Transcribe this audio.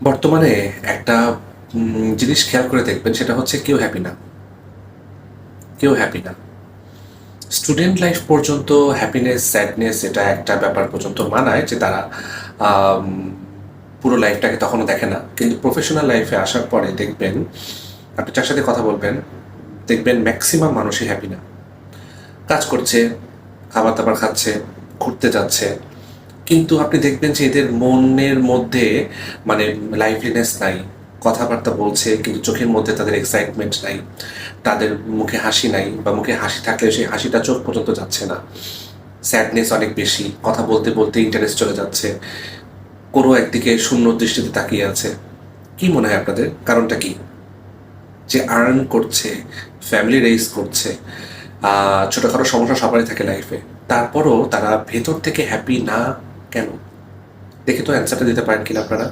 বর্তমানে একটা জিনিস খেয়াল করে দেখবেন, সেটা হচ্ছে কেউ হ্যাপি না, কেউ হ্যাপি না। স্টুডেন্ট লাইফ পর্যন্ত হ্যাপিনেস স্যাডনেস এটা একটা ব্যাপার পর্যন্ত মানায় যে তারা আম, পুরো লাইফটাকে তখনও দেখে না, কিন্তু প্রফেশনাল লাইফে আসার পরে দেখবেন, আপনি যার সাথে কথা বলবেন দেখবেন ম্যাক্সিমাম মানুষই হ্যাপি না। কাজ করছে, খাবার দাবার খাচ্ছে, ঘুরতে যাচ্ছে, কিন্তু আপনি দেখবেন যে এদের মনের মধ্যে মানে লাইভলিনেস নাই। কথাবার্তা বলছে কিন্তু চোখের মধ্যে তাদের এক্সাইটমেন্ট নাই, তাদের মুখে হাসি নাই, বা মুখে হাসি থাকলে সেই হাসিটা চোখ পর্যন্ত যাচ্ছে না। স্যাডনেস অনেক বেশি, কথা বলতে বলতে ইন্টারেস্ট চলে যাচ্ছে, কোনো একদিকে শূন্য দৃষ্টিতে তাকিয়ে আছে। কি মনে হয় আপনাদের কারণটা কি? যে আর্ন করছে, ফ্যামিলি রেইজ করছে, ছোটোখাটো সমস্যা সবারই থাকে লাইফে, তারপরও তারা ভেতর থেকে হ্যাপি না কেন? দেখে তো অ্যান্সারটা দিতে পারেন কিনা আপনারা?